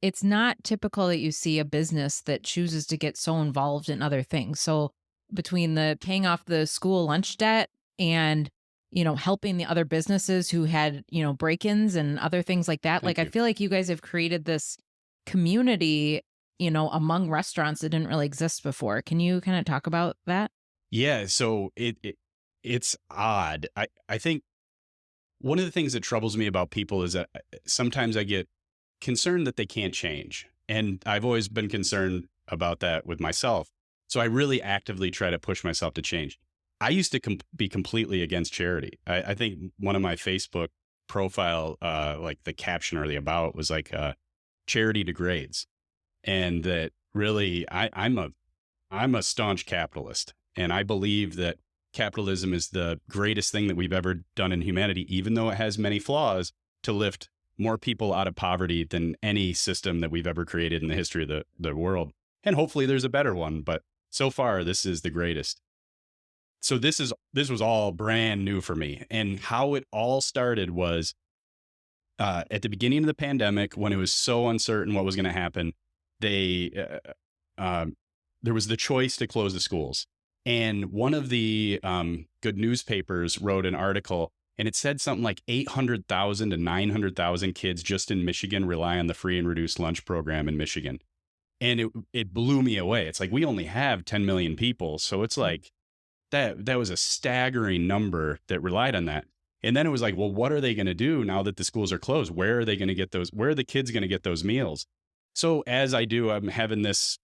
it's not typical that you see a business that chooses to get so involved in other things. So between the paying off the school lunch debt and, helping the other businesses who had, break-ins and other things like that, like Thank I you. feel like you guys have created this community, among restaurants that didn't really exist before. Can you kind of talk about that? Yeah, so it's odd. I think one of the things that troubles me about people is that sometimes I get concerned that they can't change. And I've always been concerned about that with myself. So I really actively try to push myself to change. I used to be completely against charity. I think one of my Facebook profile, like the caption or the about was like, charity degrades. And that really, I'm a staunch capitalist, and I believe that capitalism is the greatest thing that we've ever done in humanity, even though it has many flaws, to lift more people out of poverty than any system that we've ever created in the history of the world. And hopefully there's a better one, but so far this is the greatest. So this was all brand new for me. And how it all started was at the beginning of the pandemic, when it was so uncertain what was going to happen. They there was the choice to close the schools. And one of the good newspapers wrote an article, and it said something like 800,000 to 900,000 kids just in Michigan rely on the free and reduced lunch program in Michigan. And it blew me away. It's like we only have 10 million people. So it's like that was a staggering number that relied on that. And then it was like, well, what are they going to do now that the schools are closed? Where are they going to get those? Where are the kids going to get those meals? So as I do, I'm having this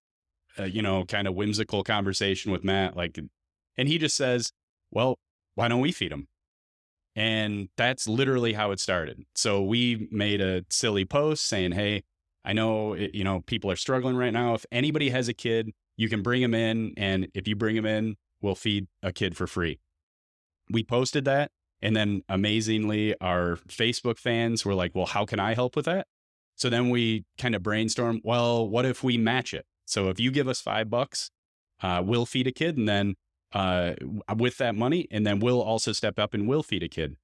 kind of whimsical conversation with Matt, like, and he just says, well, why don't we feed them? And that's literally how it started. So we made a silly post saying, hey, I know, people are struggling right now. If anybody has a kid, you can bring them in. And if you bring them in, we'll feed a kid for free. We posted that. And then amazingly, our Facebook fans were like, well, how can I help with that? So then we kind of brainstormed, well, what if we match it? So if you give us $5, we'll feed a kid, and then with that money, and then we'll also step up and we'll feed a kid.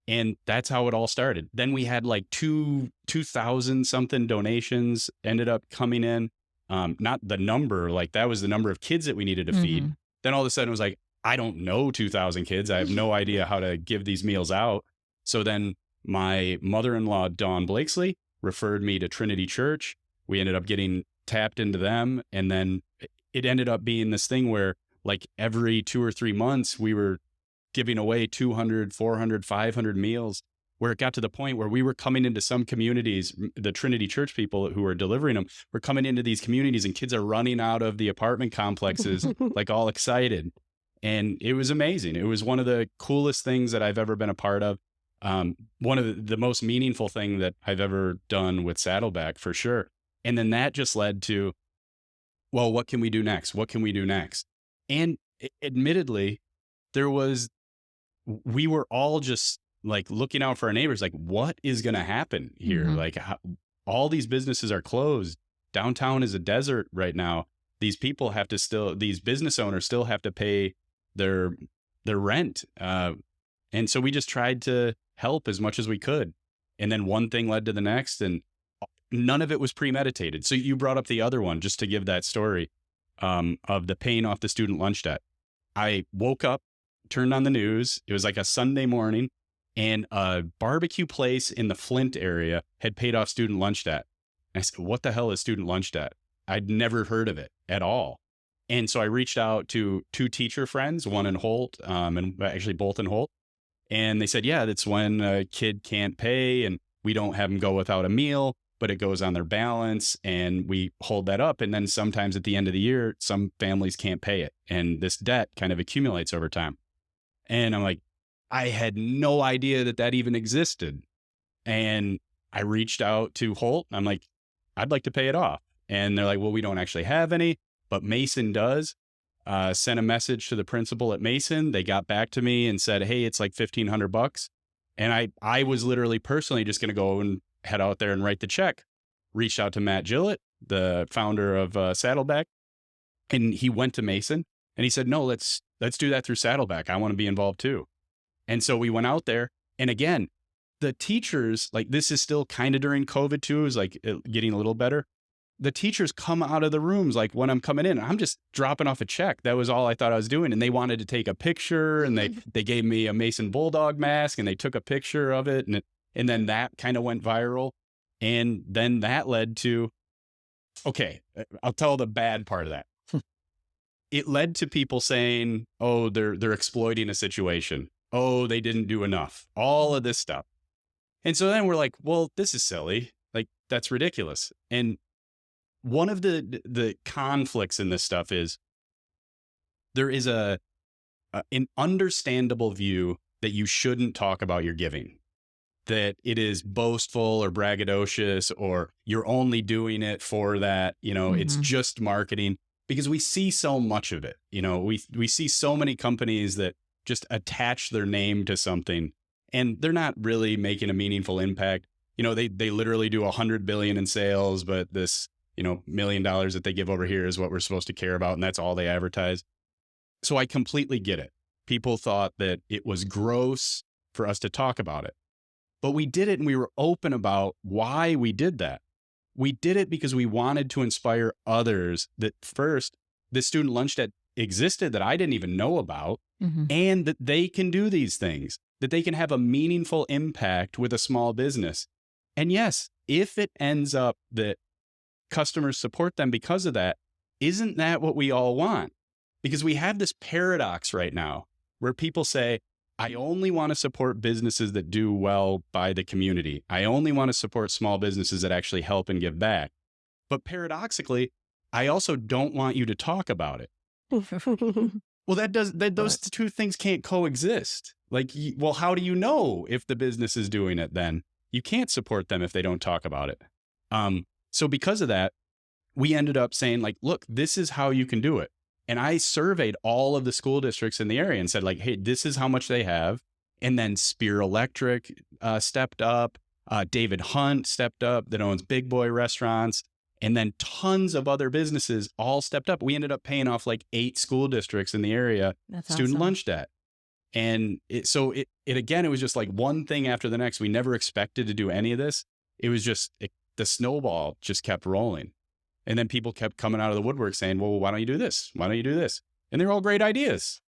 And that's how it all started. Then we had like 2,000 something donations ended up coming in. Not the number, like that was the number of kids that we needed to feed. Hmm. Then all of a sudden it was like, I don't know 2,000 kids. I have no idea how to give these meals out. So then my mother-in-law, Dawn Blakesley, referred me to Trinity Church. We ended up getting tapped into them. And then it ended up being this thing where like every 2 or 3 months, we were giving away 200, 400, 500 meals, where it got to the point where we were coming into some communities, the Trinity Church people who were delivering them were coming into these communities, and kids are running out of the apartment complexes, like all excited. And it was amazing. It was one of the coolest things that I've ever been a part of. One of the most meaningful thing that I've ever done with Saddleback, for sure. And then that just led to, well, what can we do next? What can we do next? And admittedly, we were all just like looking out for our neighbors, like, what is going to happen here? Hmm. Like, all these businesses are closed. Downtown is a desert right now. These business owners still have to pay their rent. And so we just tried to help as much as we could. And then one thing led to the next, and none of it was premeditated. So you brought up the other one, just to give that story of the paying off the student lunch debt. I woke up, turned on the news. It was like a Sunday morning, and a barbecue place in the Flint area had paid off student lunch debt. And I said, what the hell is student lunch debt? I'd never heard of it at all. And so I reached out to 2 teacher friends, one in Holt, and actually both in Holt. And they said, yeah, that's when a kid can't pay and we don't have them go without a meal, but it goes on their balance and we hold that up. And then sometimes at the end of the year, some families can't pay it. And this debt kind of accumulates over time. And I'm like, I had no idea that even existed. And I reached out to Holt. I'm like, I'd like to pay it off. And they're like, well, we don't actually have any, but Mason does. Sent a message to the principal at Mason. They got back to me and said, hey, it's like $1,500. And I was literally personally just going to go and head out there and write the check. Reached out to Matt Gillett, the founder of Saddleback, and he went to Mason and he said, no, let's do that through Saddleback. I want to be involved too. And so we went out there. And again, the teachers, like this is still kind of during COVID too, is like getting a little better. The teachers come out of the rooms like when I'm coming in, I'm just dropping off a check. That was all I thought I was doing. And they wanted to take a picture, and they gave me a Mason Bulldog mask, and they took a picture of it. And then that kind of went viral. And then that led to, okay, I'll tell the bad part of that. It led to people saying, oh, they're exploiting a situation. Oh, they didn't do enough. All of this stuff. And so then we're like, well, this is silly. Like, that's ridiculous. And one of the conflicts in this stuff is there is an understandable view that you shouldn't talk about your giving, that it is boastful or braggadocious, or you're only doing it for that, it's Mhm. just marketing, because we see so much of it. We see so many companies that just attach their name to something, and they're not really making a meaningful impact. They literally do 100 billion in sales, but this, $1 million that they give over here is what we're supposed to care about. And that's all they advertise. So I completely get it. People thought that it was gross for us to talk about it, but we did it, and we were open about why we did that. We did it because we wanted to inspire others that first, the student lunch that existed that I didn't even know about, Mhm. and that they can do these things, that they can have a meaningful impact with a small business. And yes, if it ends up that customers support them because of that, isn't that what we all want? Because we have this paradox right now where people say, I only want to support businesses that do well by the community. I only want to support small businesses that actually help and give back. But paradoxically, I also don't want you to talk about it. Well, those Right. two things can't coexist. Like, well, how do you know if the business is doing it then? You can't support them if they don't talk about it. So because of that, we ended up saying, like, look, this is how you can do it. And I surveyed all of the school districts in the area and said, like, hey, this is how much they have. And then Spear Electric stepped up. David Hunt stepped up, that owns Big Boy Restaurants. And then tons of other businesses all stepped up. We ended up paying off like 8 school districts in the area That's student awesome. lunch debt. And it was just like one thing after the next. We never expected to do any of this. It was just, the snowball just kept rolling. And then people kept coming out of the woodwork saying, well, why don't you do this? Why don't you do this? And they're all great ideas.